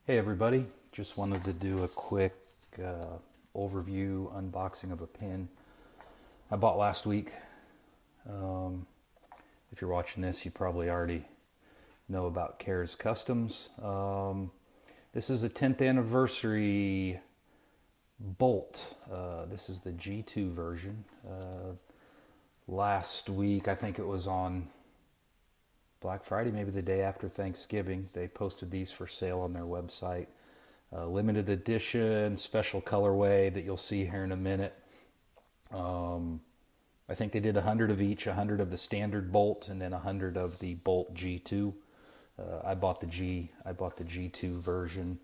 Hey everybody, just wanted to do a quick overview unboxing of a pin I bought last week. Um, if you're watching this, you probably already know about Cares Customs. This is a 10th anniversary bolt. This is the G2 version. Last week, I think it was on Black Friday, maybe the day after Thanksgiving, they posted these for sale on their website. Limited edition, special colorway that you'll see here in a minute. I think they did 100 of each, 100 of the standard bolt, and then 100 of the bolt G2. I bought the G2 version.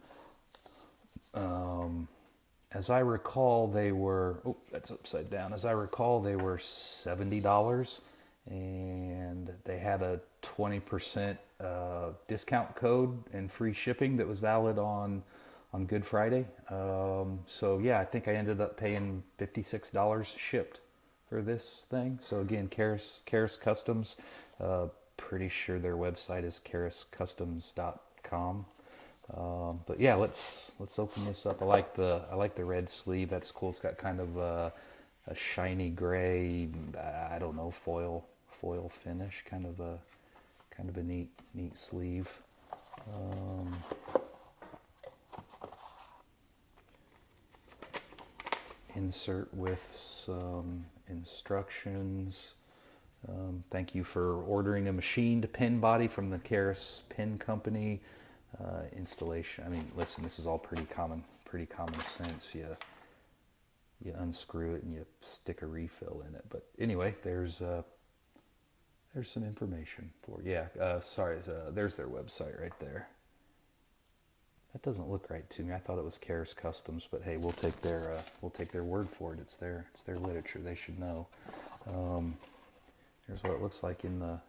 As I recall, they were, oh, that's upside down. As I recall, they were $70, and they had a 20% discount code and free shipping that was valid on Good Friday. So yeah, I think I ended up paying $56 shipped for this thing. So again, Karis Customs. Pretty sure their website is kariscustoms.com. But yeah, let's open this up. I like the red sleeve. That's cool. It's got kind of a shiny gray, I don't know, foil finish. Kind of a neat sleeve. Insert with some instructions. Thank you for ordering a machined pin body from the Karis Pin Company. Installation. I mean, listen, this is all pretty common sense. You unscrew it and you stick a refill in it. But anyway, there's some information for you. Yeah. Sorry, there's their website right there. That doesn't look right to me. I thought it was Karis Customs, but hey, we'll take their word for it. It's their literature. They should know. Here's what it looks like in the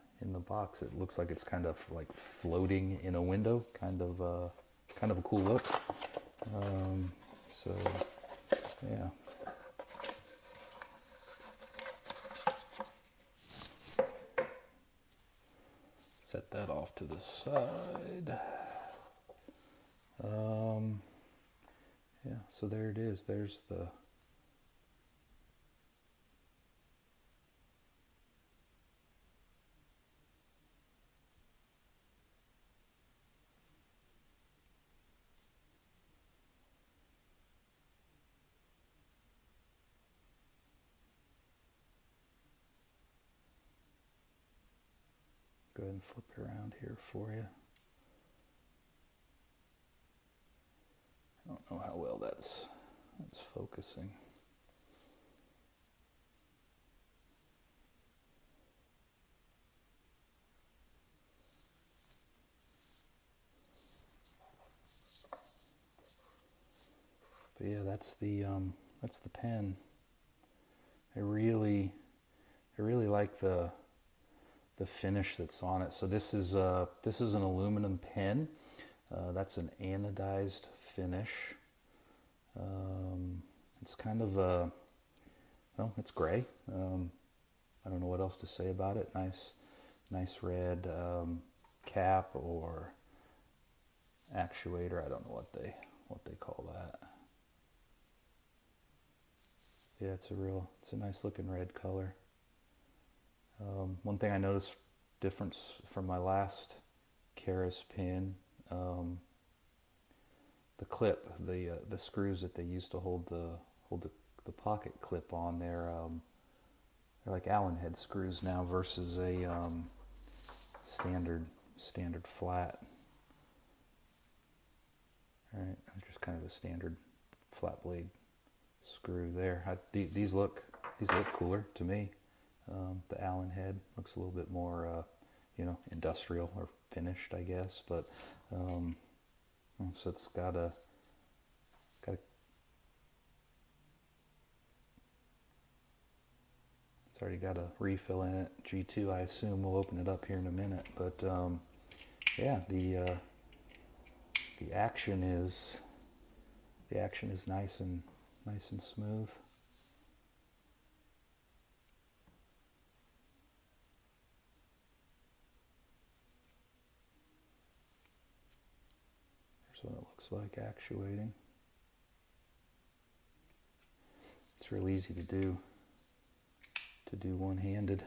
box. It looks like it's kind of like floating in a window. Kind of a cool look. So yeah. Set that off to the side. Yeah, so there it is. There's go ahead and flip it around here for you. I don't know how well that's focusing. But yeah, that's the pen. I really like the finish that's on it. So this is an aluminum pen. That's an anodized finish. It's kind of well, it's gray. I don't know what else to say about it. Nice red cap or actuator. I don't know what they call that. Yeah, it's a nice looking red color. One thing I noticed difference from my last Karis pin, the clip, the screws that they used to hold the pocket clip on, they're like Allen head screws now versus a standard flat. All right, just kind of a standard flat blade screw there. These look cooler to me. The Allen head looks a little bit more, industrial or finished, I guess. But so it's got a it's already got a refill in it. G2, I assume we'll open it up here in a minute. But yeah, the action is nice and smooth. That's what it looks like actuating. It's real easy to do one-handed.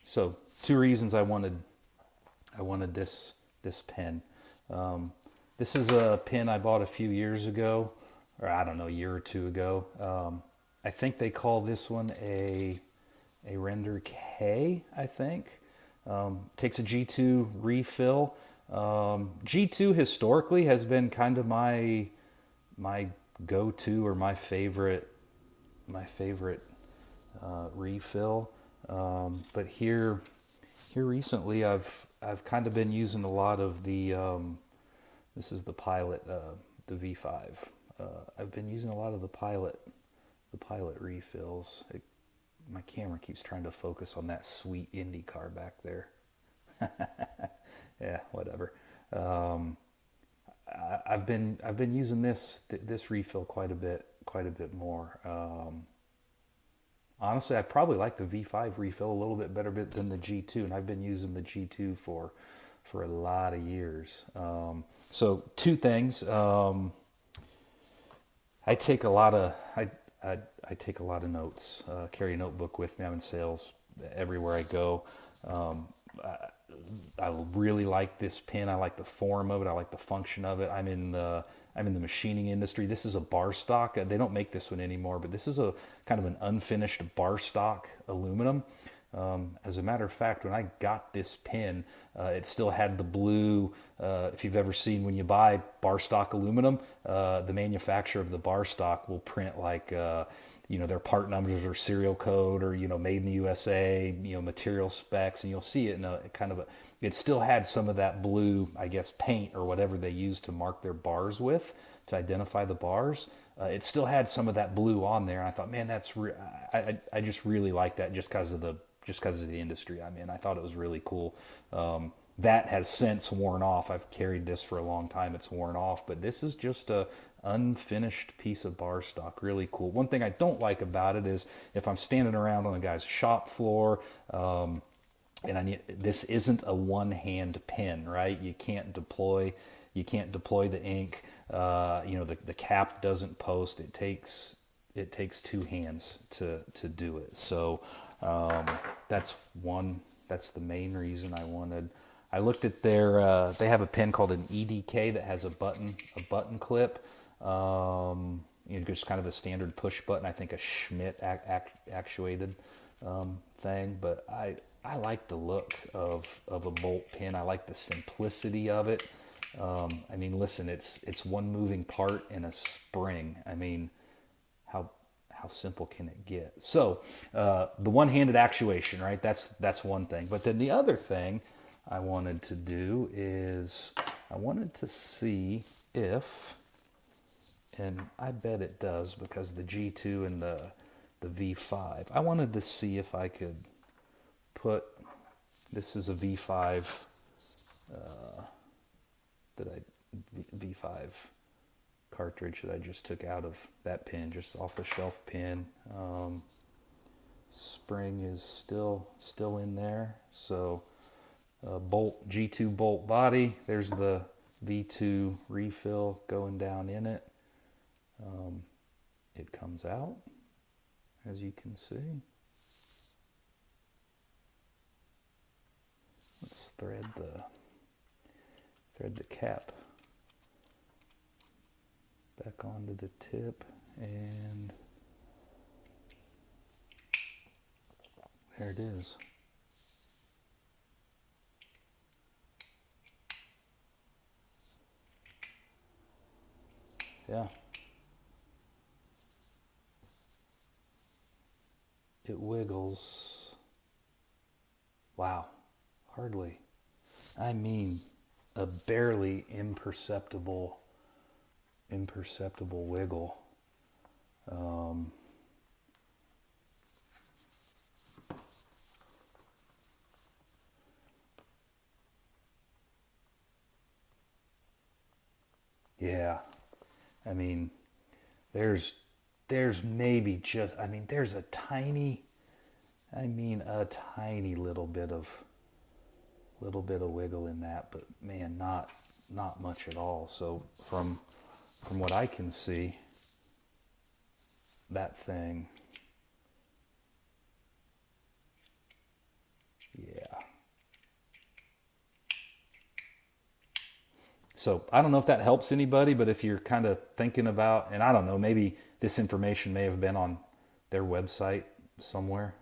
So 2 reasons I wanted this pen. This is a pen I bought a few years ago, or I don't know, a year or 2 ago. I think they call this one a Render K, I think. Takes a G2 refill. G2 historically has been kind of my go-to or my favorite refill. But here recently, I've kind of been using a lot of the. This is the Pilot, the V5. I've been using a lot of the Pilot refills. My camera keeps trying to focus on that sweet Indy car back there. Yeah, whatever. I've been using this refill quite a bit more. Honestly, I probably like the V5 refill a little bit better than the G2, and I've been using the G2 for a lot of years. So 2 things. I take a lot of I take a lot of notes. Carry a notebook with me. I'm in sales everywhere I go. I really like this pen. I like the form of it. I like the function of it. I'm in the machining industry. This is a bar stock. They don't make this one anymore, but this is a kind of an unfinished bar stock aluminum. As a matter of fact, when I got this pen, it still had the blue. If you've ever seen when you buy bar stock aluminum, the manufacturer of the bar stock will print like their part numbers or serial code or made in the USA, material specs, and you'll see it in a kind of it still had some of that blue, I guess, paint or whatever they use to mark their bars with to identify the bars. It still had some of that blue on there. And I thought, man, I just really like that just because of the industry I'm in. I thought it was really cool. That has since worn off. I've carried this for a long time. It's worn off, but this is just a unfinished piece of bar stock. Really cool. One thing I don't like about it is if I'm standing around on a guy's shop floor, and this isn't a one-hand pen, right? You can't deploy the ink. The cap doesn't post. It takes 2 hands to do it. So that's the main reason I wanted. I looked at they have a pen called an EDK that has a button clip. Just kind of a standard push button. I think a Schmidt actuated thing, but I like the look of a bolt pen. I like the simplicity of it. Listen, it's one moving part and a spring. How simple can it get? So the one-handed actuation, right? That's one thing. But then the other thing I wanted to do is I wanted to see if, and I bet it does because the G2 and the V5, I wanted to see if I could put, this is a V5, V5 cartridge that I just took out of that pen, just off the shelf pen. Spring is still in there. So G2 bolt body. There's the V2 refill going down in it. It comes out, as you can see. Let's thread the cap back onto the tip, and there it is. Yeah. It wiggles. Wow. Hardly. A barely imperceptible wiggle. Yeah. there's maybe just, there's a tiny, I mean, a tiny little bit of wiggle in that, but man, not much at all. So from what I can see, that thing, yeah. So I don't know if that helps anybody, but if you're kind of thinking about, and I don't know, maybe this information may have been on their website somewhere.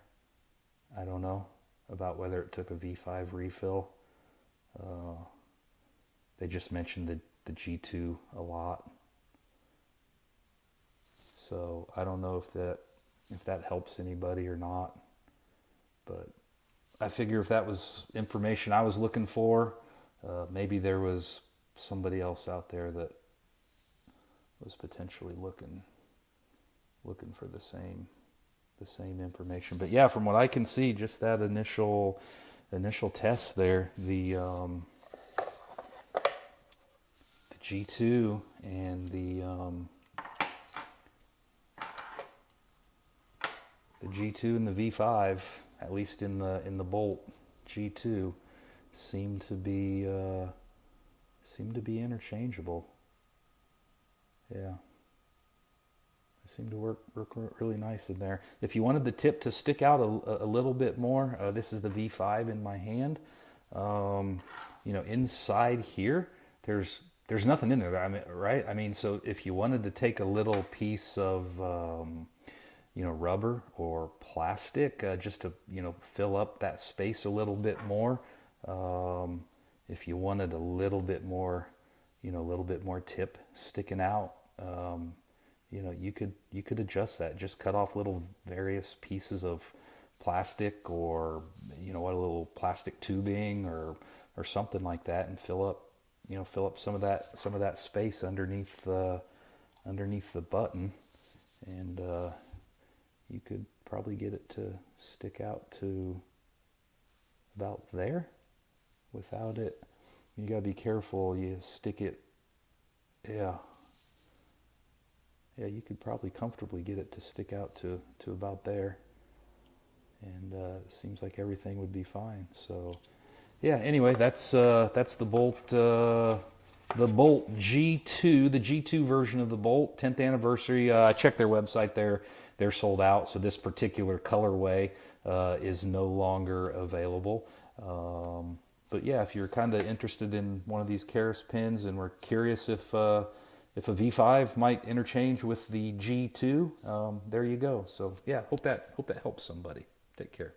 I don't know about whether it took a V5 refill. They just mentioned the G2 a lot. So I don't know if that helps anybody or not. But I figure if that was information I was looking for, maybe there was somebody else out there that was potentially looking for the same information. But yeah, from what I can see, just that initial test there, the G2 and the G2 and the V5, at least in the Bolt G2, seem to be interchangeable. Yeah. They seem to work really nice in there. If you wanted the tip to stick out a little bit more, this is the V5 in my hand. Inside here, there's nothing in there. I mean, right? I mean, so if you wanted to take a little piece of rubber or plastic, just to fill up that space a little bit more. If you wanted a little bit more tip sticking out, you could adjust that. Just cut off little various pieces of plastic, or a little plastic tubing or something like that, and fill up some of that space underneath the button, and you could probably get it to stick out to about there without it. You gotta be careful. You stick it, yeah, you could probably comfortably get it to stick out to about there, and it seems like everything would be fine. So yeah, anyway, that's the Bolt G2, the G2 version of the Bolt, 10th anniversary. I checked their website there. They're sold out, so this particular colorway is no longer available. But yeah, if you're kind of interested in one of these Keras pins and were curious if a V5 might interchange with the G2, there you go. So yeah, hope that helps somebody. Take care.